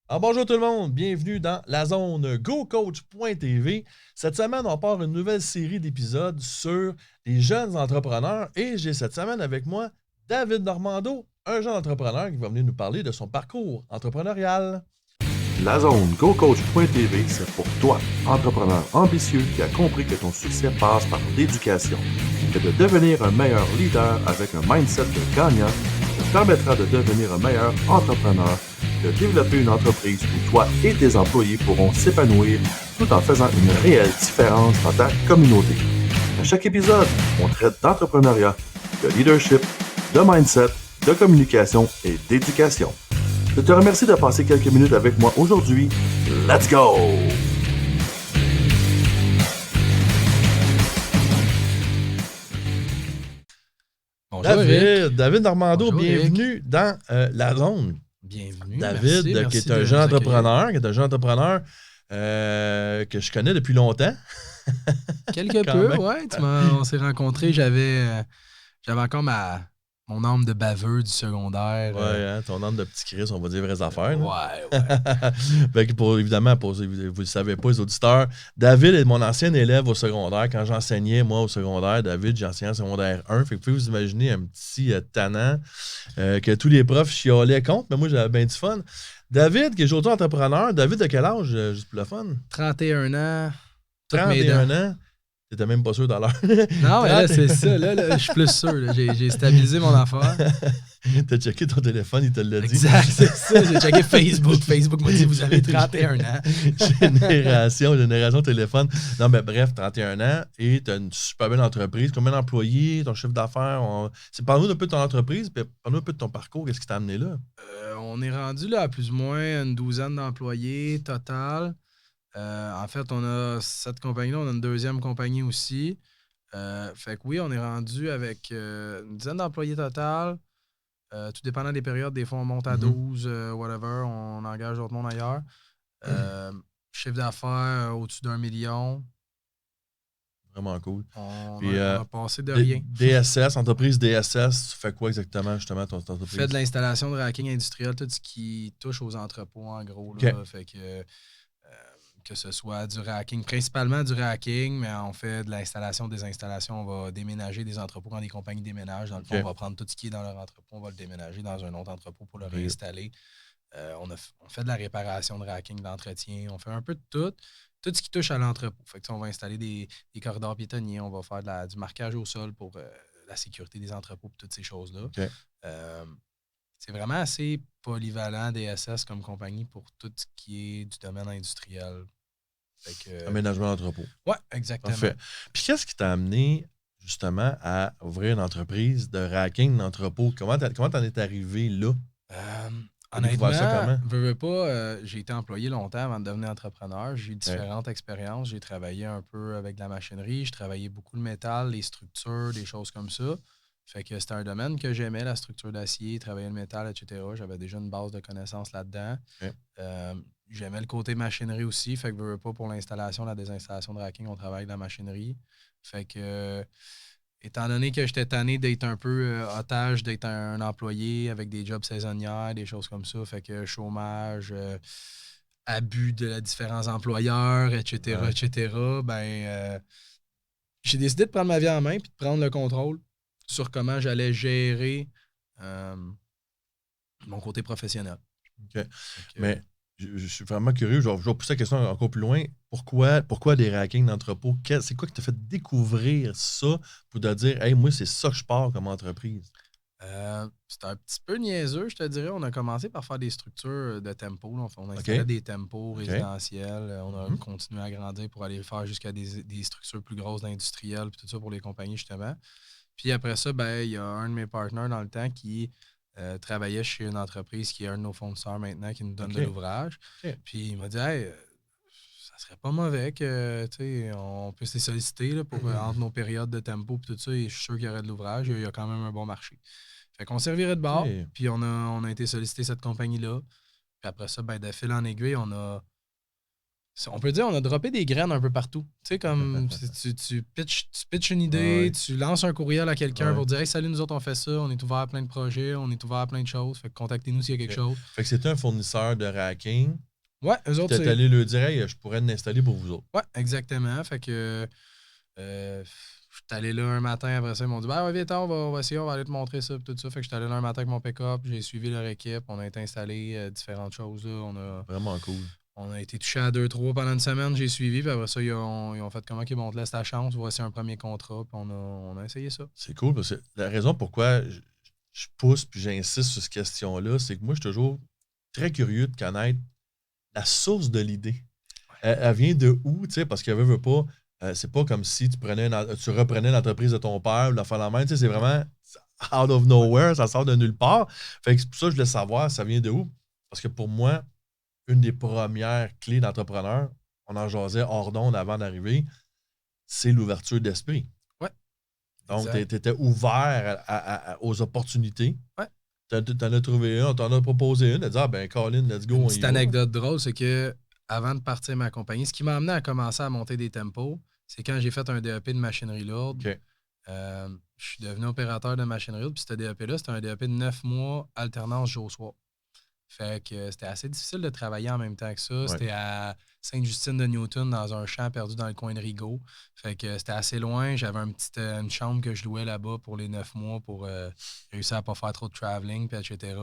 Alors bonjour tout le monde, bienvenue dans la zone GoCoach.tv. Cette semaine, on part une nouvelle série d'épisodes sur les jeunes entrepreneurs et j'ai cette semaine avec moi David Normando, un jeune entrepreneur qui va venir nous parler de son parcours entrepreneurial. La zone GoCoach.tv, c'est pour toi, entrepreneur ambitieux qui a compris que ton succès passe par l'éducation et de devenir un meilleur leader avec un mindset de gagnant te permettra de devenir un meilleur entrepreneur, de développer une entreprise où toi et tes employés pourront s'épanouir tout en faisant une réelle différence dans ta communauté. À chaque épisode, on traite d'entrepreneuriat, de leadership, de mindset, de communication et d'éducation. Je te remercie de passer quelques minutes avec moi aujourd'hui. Let's go! Bonjour Eric. David Normando, Bonjour, Eric. bienvenue dans la zone. Bienvenue. David, merci qui est de un nous jeune accueillir. entrepreneur, que je connais depuis longtemps. Quelque Quand peu, même. ouais. On s'est rencontrés, j'avais encore mon âme de baveux du secondaire. Ouais, hein, ton nom de petit Chris, on va dire vraies affaires. Ouais. Fait que évidemment, vous ne le savez pas, les auditeurs, David est mon ancien élève au secondaire. Quand j'enseignais, moi, au secondaire, David, j'enseignais en secondaire 1. Fait que vous pouvez vous imaginer un petit tannant que tous les profs chiolaient contre, mais moi, j'avais bien du fun. David, qui est aujourd'hui entrepreneur. David, de quel âge, juste pour le fun? 31 ans. Toutes mes 31 dents. ans. T'étais même pas sûr dans l'heure. Non, mais là, c'est ça. Là, je suis plus sûr. Là. J'ai stabilisé mon affaire. T'as checké ton téléphone, il te l'a dit. Exact, c'est ça. J'ai checké Facebook. Facebook m'a dit, vous avez 31 ans. Génération téléphone. Non, mais bref, 31 ans et tu as une super belle entreprise. Combien d'employés, ton chiffre d'affaires? Parle-nous un peu de ton entreprise, puis parle-nous un peu de ton parcours. Qu'est-ce qui t'a amené là? On est rendu là à plus ou moins une douzaine d'employés total. En fait, on a cette compagnie-là, on a une deuxième compagnie aussi. Fait que oui, on est rendu avec une dizaine d'employés total. Tout dépendant des périodes, des fois on monte à 12, whatever, on engage d'autres monde ailleurs. Chiffre d'affaires au-dessus d'1 million. Vraiment cool. On Puis, a passé de rien. DSS, entreprise DSS, tu fais quoi exactement justement ton entreprise? Fait de l'installation de racking industriel, tout ce qui touche aux entrepôts en gros. Là. Okay. Fait que ce soit du racking, principalement du racking, mais on fait de l'installation, des installations. On va déménager des entrepôts quand des compagnies déménagent. Dans le fond, on va prendre tout ce qui est dans leur entrepôt, on va le déménager dans un autre entrepôt pour le réinstaller. On fait de la réparation de racking, d'entretien. On fait un peu de tout. Tout ce qui touche à l'entrepôt. Fait que, on va installer des corridors piétonniers, on va faire du marquage au sol pour la sécurité des entrepôts et toutes ces choses-là. Okay. C'est vraiment assez polyvalent DSS comme compagnie pour tout ce qui est du domaine industriel. Aménagement d'entrepôt. Oui, exactement. Parfait. Puis qu'est-ce qui t'a amené justement à ouvrir une entreprise de racking d'entrepôt? Comment t'en es arrivé là? Honnêtement, veux pas, j'ai été employé longtemps avant de devenir entrepreneur. J'ai eu différentes expériences. J'ai travaillé un peu avec de la machinerie. J'ai travaillé beaucoup le métal, les structures, des choses comme ça. Fait que c'était un domaine que j'aimais, la structure d'acier, travailler le métal, etc. J'avais déjà une base de connaissances là-dedans. J'aimais le côté machinerie aussi. Fait que veux pas pour l'installation, la désinstallation de racking, on travaille de la machinerie. Fait que étant donné que j'étais tanné d'être un peu otage, d'être un employé avec des jobs saisonnières, des choses comme ça, fait que chômage, abus de la différents employeurs, etc., j'ai décidé de prendre ma vie en main et de prendre le contrôle sur comment j'allais gérer mon côté professionnel. OK. Mais je suis vraiment curieux. Je vais pousser la question encore plus loin. Pourquoi des rackings d'entrepôt? C'est quoi qui t'a fait découvrir ça pour te dire, hey, moi, c'est ça que je pars comme entreprise? C'était un petit peu niaiseux, je te dirais. On a commencé par faire des structures de tempo. Là. On installait des tempos résidentiels. On a continué à grandir pour aller faire jusqu'à des structures plus grosses d'industriels puis tout ça pour les compagnies, justement. Puis après ça, il y a un de mes partenaires dans le temps qui travaillait chez une entreprise qui est un de nos fournisseurs maintenant qui nous donne de l'ouvrage. Puis il m'a dit, hey, ça serait pas mauvais que on puisse les solliciter là, pour entre nos périodes de tempo et tout ça. Et je suis sûr qu'il y aurait de l'ouvrage. Il y a quand même un bon marché. Fait qu'on servirait de bord. Puis on a été sollicité cette compagnie-là. Puis après ça, de fil en aiguille, on a On peut dire on a droppé des graines un peu partout. Tu sais, comme tu pitches une idée, tu lances un courriel à quelqu'un pour dire « Hey, salut, nous autres, on fait ça, on est ouvert à plein de projets, on est ouvert à plein de choses. Fait que contactez-nous s'il y a quelque chose. » Fait que c'était un fournisseur de racking. Ouais, eux autres, t'es allé leur dire « Hey, je pourrais l'installer pour vous autres. » Ouais, exactement. Fait que je suis allé là un matin, après ça, ils m'ont dit « Ben ouais, viens, on va essayer, on va aller te montrer ça. » Tout ça. Fait que je suis allé là un matin avec mon pick-up, j'ai suivi leur équipe, on a été installé différentes choses. Là. Vraiment cool. On a été touché à 2-3 pendant une semaine, j'ai suivi, puis après ça, ils ont fait comment qu'ils m'ont laissé ta chance, voici un premier contrat, puis on a essayé ça. C'est cool, parce que la raison pourquoi je pousse puis j'insiste sur cette question-là, c'est que moi, je suis toujours très curieux de connaître la source de l'idée. Elle vient de où, tu sais, parce qu'elle veut pas, c'est pas comme si tu reprenais l'entreprise de ton père ou la fin de la main, tu sais, c'est vraiment out of nowhere, ça sort de nulle part. Fait que c'est pour ça que je voulais savoir, ça vient de où? Parce que pour moi, une des premières clés d'entrepreneur, on en jasait hors d'onde avant d'arriver, c'est l'ouverture d'esprit. Ouais. Donc, tu étais ouvert aux opportunités. Ouais. T'en as trouvé une, on t'en a proposé une, t'as dit « Ah ben, Colin, let's go. » Une petite anecdote drôle, c'est que avant de partir ma compagnie, ce qui m'a amené à commencer à monter des tempos, c'est quand j'ai fait un DEP de machinerie lourde. Okay. Je suis devenu opérateur de machinerie lourde, puis ce DEP-là, c'était un DEP de 9 mois, alternance jour-soir. Fait que c'était assez difficile de travailler en même temps que ça. Ouais. C'était à Sainte-Justine-de-Newton, dans un champ perdu dans le coin de Rigaud. Fait que c'était assez loin. J'avais une chambre que je louais là-bas pour les 9 mois pour réussir à pas faire trop de traveling, etc.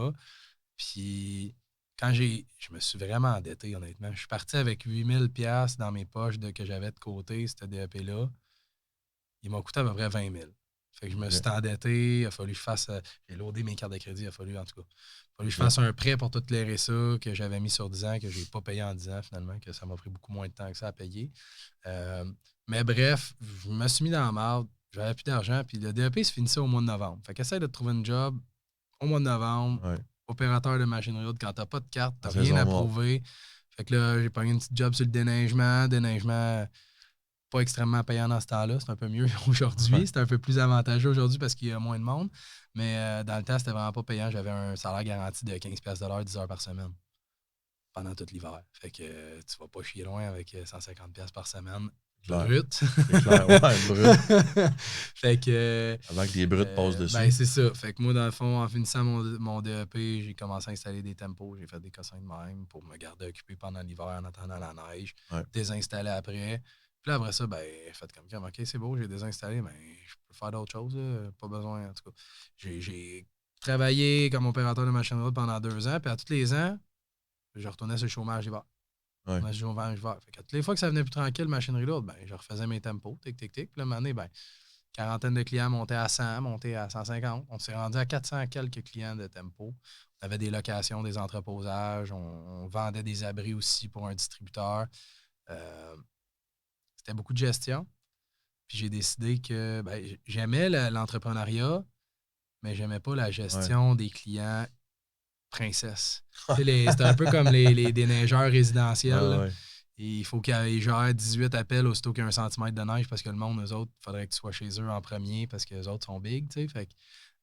Puis quand je me suis vraiment endetté, honnêtement. Je suis parti avec 8000$ dans mes poches que j'avais de côté, ce DEP-là. Il m'a coûté à peu près 20 000. Fait que je me suis endetté, il a fallu que je fasse... j'ai loadé mes cartes de crédit, il a fallu, en tout cas, que je fasse un prêt pour tout les RSA que j'avais mis sur 10 ans, que je n'ai pas payé en 10 ans, finalement, que ça m'a pris beaucoup moins de temps que ça à payer. Mais bref, je me suis mis dans la marde, j'avais plus d'argent, puis le DEP se finissait au mois de novembre. Fait qu'essaye de trouver une job au mois de novembre, opérateur de machinerie lourde, quand t'as pas de carte, t'as rien à prouver. Fait que là, j'ai pogné une petite job sur le déneigement pas extrêmement payant dans ce temps-là. C'est un peu mieux aujourd'hui. C'est un peu plus avantageux aujourd'hui parce qu'il y a moins de monde. Mais dans le temps, c'était vraiment pas payant. J'avais un salaire garanti de 15$ 10 heures par semaine pendant tout l'hiver. Fait que tu vas pas chier loin avec 150$ par semaine. Brut. C'est clair, ouais, brut. Fait que... Avant que les bruts passent dessus. Ben, c'est ça. Fait que moi, dans le fond, en finissant mon DEP, j'ai commencé à installer des tempos. J'ai fait des cossins de même pour me garder occupé pendant l'hiver en attendant la neige. Désinstaller après. Puis là, après ça, ben, faites comme OK, c'est beau, j'ai désinstallé, mais je peux faire d'autres choses, pas besoin, en tout cas. J'ai travaillé comme opérateur de machine lourde pendant 2 ans, puis à tous les ans, je retournais sur le chômage d'hiver. Fait que toutes les fois que ça venait plus tranquille, machinerie lourde, ben, je refaisais mes tempos, tic. Puis là, à un moment donné, ben, quarantaine de clients montaient à 100, montaient à 150. On s'est rendu à 400 quelques clients de tempo. On avait des locations, des entreposages, on vendait des abris aussi pour un distributeur. C'était beaucoup de gestion. Puis j'ai décidé que j'aimais l'entrepreneuriat, mais j'aimais pas la gestion des clients princesses. C'était un peu comme les déneigeurs résidentiels. Il faut qu'ils gèrent 18 appels aussitôt qu'il y a 1 centimètre de neige parce que le monde, eux autres, il faudrait que tu sois chez eux en premier parce que les autres sont big. Fait que,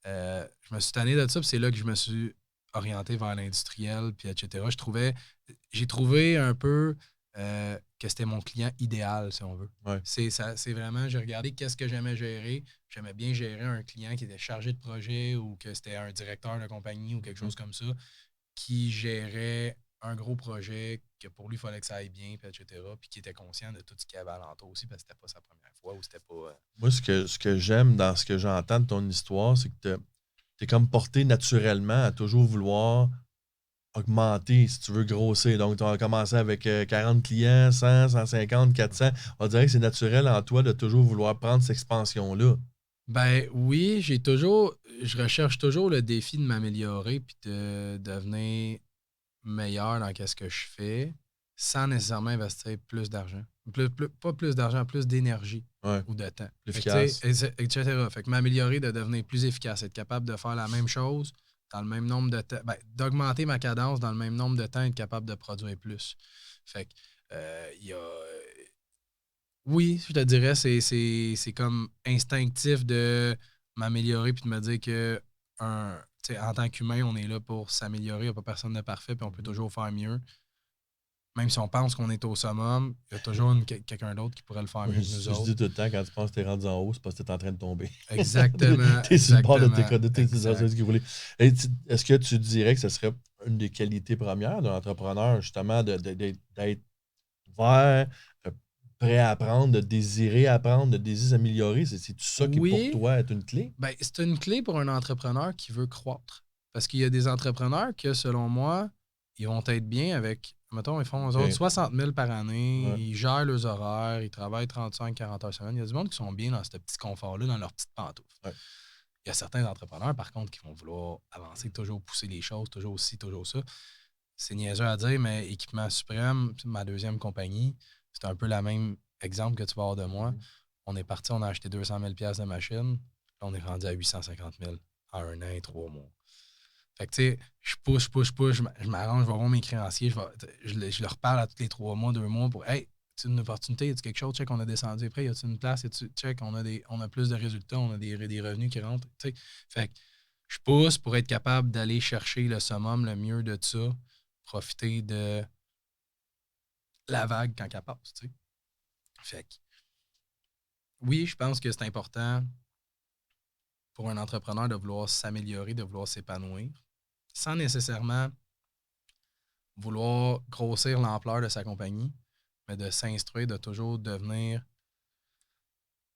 je me suis tanné de ça, puis c'est là que je me suis orienté vers l'industriel, puis etc. J'ai trouvé un peu que c'était mon client idéal, si on veut. C'est vraiment, j'ai regardé qu'est-ce que j'aimais gérer. J'aimais bien gérer un client qui était chargé de projet ou que c'était un directeur de compagnie ou quelque chose comme ça qui gérait un gros projet que pour lui, il fallait que ça aille bien, puis etc. Puis qui était conscient de tout ce qu'il y avait alentour aussi parce que c'était pas sa première fois ou c'était pas... Moi, ce que j'aime dans ce que j'entends de ton histoire, c'est que t'es comme porté naturellement à toujours vouloir augmenter, si tu veux grossir. Donc, tu as commencé avec 40 clients, 100, 150, 400. On dirait que c'est naturel en toi de toujours vouloir prendre cette expansion-là. Ben oui, je recherche toujours le défi de m'améliorer puis de devenir meilleur dans ce que je fais sans nécessairement investir plus d'argent. Pas plus d'argent, plus d'énergie ou de temps. Efficace. Etc. Fait que m'améliorer, de devenir plus efficace, être capable de faire la même chose dans le même nombre de temps, d'augmenter ma cadence dans le même nombre de temps et être capable de produire plus. Fait que, oui, je te dirais, c'est comme instinctif de m'améliorer puis de me dire que en tant qu'humain, on est là pour s'améliorer. Il n'y a pas personne de parfait puis on peut toujours faire mieux. Même si on pense qu'on est au summum, il y a toujours quelqu'un d'autre qui pourrait le faire mieux que nous Je autres. dis tout le temps, quand tu penses que t'es rendu en haut, c'est parce que t'es en train de tomber. Exactement. T'es sur le bord de tes exact. ce que vous voulez. Est-ce que tu dirais que ce serait une des qualités premières d'un entrepreneur, justement, d'être ouvert, prêt à apprendre, de désirer apprendre, de désirer s'améliorer? C'est tout ça qui, pour Oui. toi, est une clé? Ben, c'est une clé pour un entrepreneur qui veut croître. Parce qu'il y a des entrepreneurs que, selon moi, ils vont être bien avec, mettons, ils font eux autres 60 000 par année, Ouais. ils gèrent leurs horaires, ils travaillent 35-40 heures semaine. Il y a du monde qui sont bien dans ce petit confort-là, dans leur petite pantoufle. Ouais. Il y a certains entrepreneurs, par contre, qui vont vouloir avancer, toujours pousser les choses, toujours ci, toujours ça. C'est niaiseux à dire, mais Équipement Suprême, ma deuxième compagnie, c'est un peu le même exemple que tu vas avoir de moi. On est parti, on a acheté 200 000 de machine. Là, on est rendu à 850 000 en 1 an et 3 mois. Fait que, tu sais, je push, je m'arrange, je vais voir mes créanciers, je leur parle à tous les 3 mois, 2 mois pour, hey, tu une opportunité, y a quelque chose, check, on a descendu après, y a une place, check, on a plus de résultats, on a des revenus qui rentrent, tu sais. Fait que je pousse pour être capable d'aller chercher le summum, le mieux de ça, profiter de la vague quand elle passe, tu sais. Fait que, oui, je pense que c'est important pour un entrepreneur de vouloir s'améliorer, de vouloir s'épanouir, sans nécessairement vouloir grossir l'ampleur de sa compagnie, mais de s'instruire, de toujours devenir,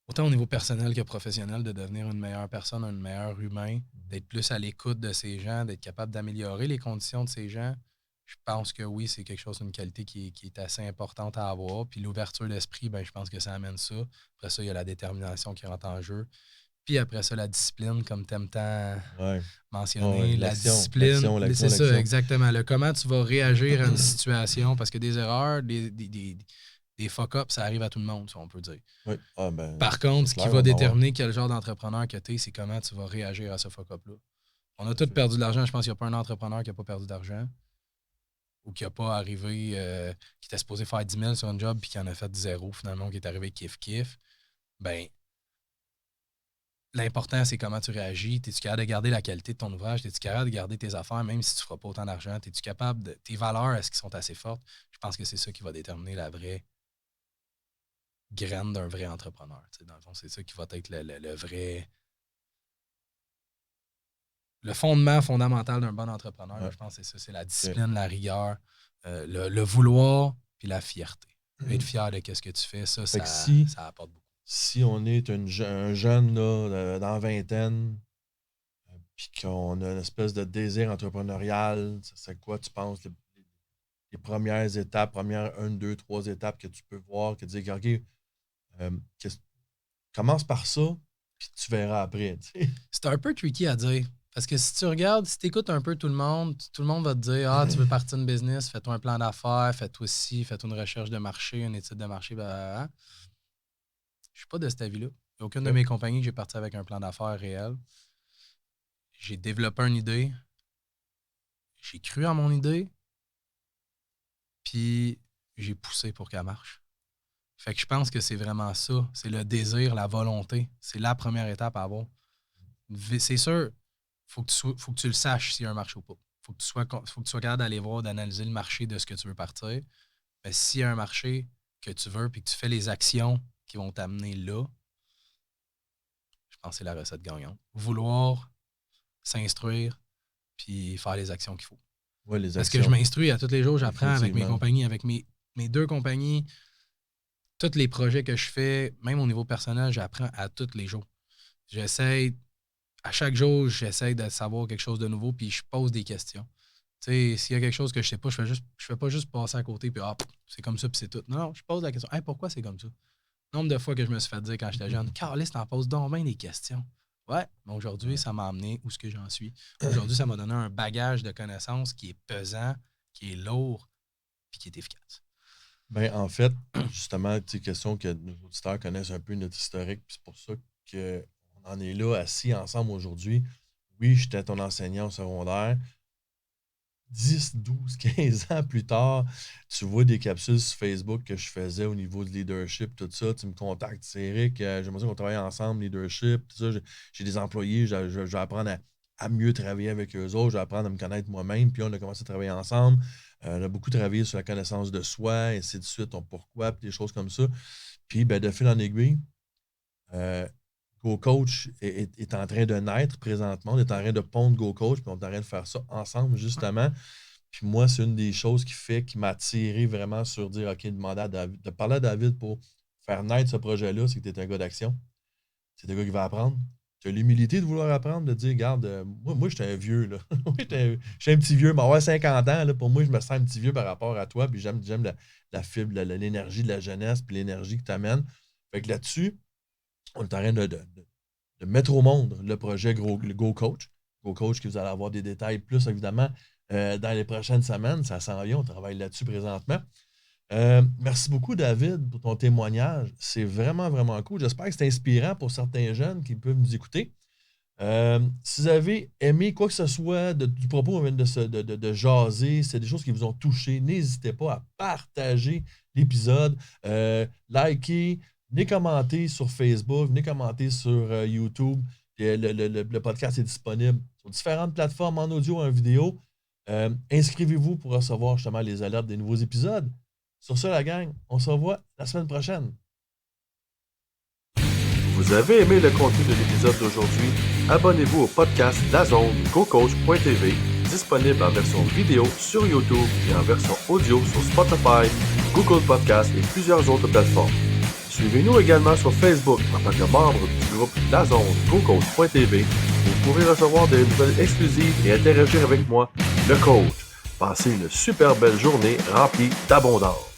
autant au niveau personnel que professionnel, de devenir une meilleure personne, un meilleur humain, d'être plus à l'écoute de ces gens, d'être capable d'améliorer les conditions de ces gens. Je pense que oui, c'est quelque chose, une qualité qui est assez importante à avoir. Puis l'ouverture d'esprit, ben, je pense que ça amène ça. Après ça, il y a la détermination qui rentre en jeu. Puis après ça, la discipline, comme tu aimes tant mentionner. La discipline, c'est ça, exactement. Comment tu vas réagir à une situation, parce que des erreurs, des fuck-ups, ça arrive à tout le monde, si on peut dire. Oui. Par contre, ce qui va déterminer quel genre d'entrepreneur que tu es, c'est comment tu vas réagir à ce fuck-up-là. On a tous perdu de l'argent. Je pense qu'il n'y a pas un entrepreneur qui n'a pas perdu d'argent ou qui n'a pas arrivé, qui était supposé faire 10 000 sur un job puis qui en a fait 0 finalement, qui est arrivé kiff-kiff. Ben, l'important, c'est comment tu réagis. Es-tu capable de garder la qualité de ton ouvrage? Es-tu capable de garder tes affaires, même si tu ne feras pas autant d'argent? Es-tu capable de. Tes valeurs, est-ce qu'elles sont assez fortes? Je pense que c'est ça qui va déterminer la vraie graine d'un vrai entrepreneur. Dans le fond, c'est ça qui va être le vrai. Le fondement fondamental d'un bon entrepreneur, là, je pense que c'est ça. C'est la discipline, la rigueur, le vouloir puis la fierté. Être fier de ce que tu fais, ça apporte beaucoup. Si on est un jeune là, dans la vingtaine, puis qu'on a une espèce de désir entrepreneurial, c'est quoi tu penses les premières étapes, premières 1, 2, 3 étapes que tu peux voir, que tu dis, OK, commence par ça, puis tu verras après. T'sais. C'est un peu tricky à dire. Parce que si tu regardes, si tu écoutes un peu tout le monde va te dire, ah, tu veux partir une business, fais-toi un plan d'affaires, fais-toi ci, fais-toi une recherche de marché, une étude de marché, blablabla. Je suis pas de cet avis-là. Il n'y a aucune de mes compagnies que j'ai parti avec un plan d'affaires réel. J'ai développé une idée. J'ai cru en mon idée. Puis j'ai poussé pour qu'elle marche. Fait que je pense que c'est vraiment ça. C'est le désir, la volonté. C'est la première étape à avoir. C'est sûr, faut que tu le saches s'il y a un marché ou pas. Faut que tu sois capable d'aller voir, d'analyser le marché de ce que tu veux partir. Mais s'il y a un marché que tu veux puis que tu fais les actions qui vont t'amener là, je pense que c'est la recette gagnante. Vouloir s'instruire puis faire les actions qu'il faut. Ouais, les Parce actions. que je m'instruis à tous les jours, j'apprends avec mes compagnies, avec mes 2 compagnies. Tous les projets que je fais, même au niveau personnel, j'apprends à tous les jours. À chaque jour, j'essaie de savoir quelque chose de nouveau, puis je pose des questions. Tu sais, s'il y a quelque chose que je sais pas, je fais pas juste passer à côté, puis c'est comme ça, puis c'est tout. Non, je pose la question. Hey, pourquoi c'est comme ça? Nombre de fois que je me suis fait dire quand j'étais jeune, Carlis, t'en poses donc bien des questions. Ouais, mais aujourd'hui, ça m'a amené où ce que j'en suis. Aujourd'hui, ça m'a donné un bagage de connaissances qui est pesant, qui est lourd, puis qui est efficace. Ben, en fait, justement, c'est question que nos auditeurs connaissent un peu notre historique, puis c'est pour ça qu'on en est là, assis ensemble aujourd'hui. Oui, j'étais ton enseignant au secondaire. 10, 12, 15 ans plus tard, tu vois des capsules sur Facebook que je faisais au niveau de leadership, tout ça. Tu me contactes, c'est Eric, j'aimerais ça qu'on travaille ensemble, leadership, tout ça. J'ai des employés, je vais apprendre à mieux travailler avec eux autres, je vais apprendre à me connaître moi-même, puis on a commencé à travailler ensemble. On a beaucoup travaillé sur la connaissance de soi, et ainsi de suite, ton pourquoi, puis des choses comme ça. Puis, de fil en aiguille, GoCoach est en train de naître présentement. On est en train de pondre GoCoach, puis on est en train de faire ça ensemble, justement. Puis moi, c'est une des choses qui m'a attiré vraiment sur dire, OK, de parler à David pour faire naître ce projet-là, c'est que tu es un gars d'action. C'est un gars qui va apprendre. Tu as l'humilité de vouloir apprendre, de dire, regarde, moi j'étais un vieux, là. J'étais un petit vieux, mais avoir 50 ans, là, pour moi, je me sens un petit vieux par rapport à toi, puis j'aime la fibre, l'énergie de la jeunesse, puis l'énergie que tu amènes. Fait que là-dessus, on est en train de mettre au monde le projet GoCoach. GoCoach, que vous allez avoir des détails plus, évidemment, dans les prochaines semaines. Ça s'en vient, on travaille là-dessus présentement. Merci beaucoup, David, pour ton témoignage. C'est vraiment, vraiment cool. J'espère que c'est inspirant pour certains jeunes qui peuvent nous écouter. Si vous avez aimé quoi que ce soit du propos de jaser, c'est des choses qui vous ont touché, n'hésitez pas à partager l'épisode, liker, venez commenter sur Facebook, venez commenter sur YouTube. Le podcast est disponible sur différentes plateformes en audio et en vidéo. Inscrivez-vous pour recevoir justement les alertes des nouveaux épisodes. Sur ce, la gang, on se revoit la semaine prochaine. Vous avez aimé le contenu de l'épisode d'aujourd'hui? Abonnez-vous au podcast DAZN GoCoach.tv, disponible en version vidéo sur YouTube et en version audio sur Spotify, Google Podcasts et plusieurs autres plateformes. Suivez-nous également sur Facebook en tant que membre du groupe DAZN GoCoach.tv. Vous pourrez recevoir des nouvelles exclusives et interagir avec moi, le coach. Passez une super belle journée remplie d'abondance.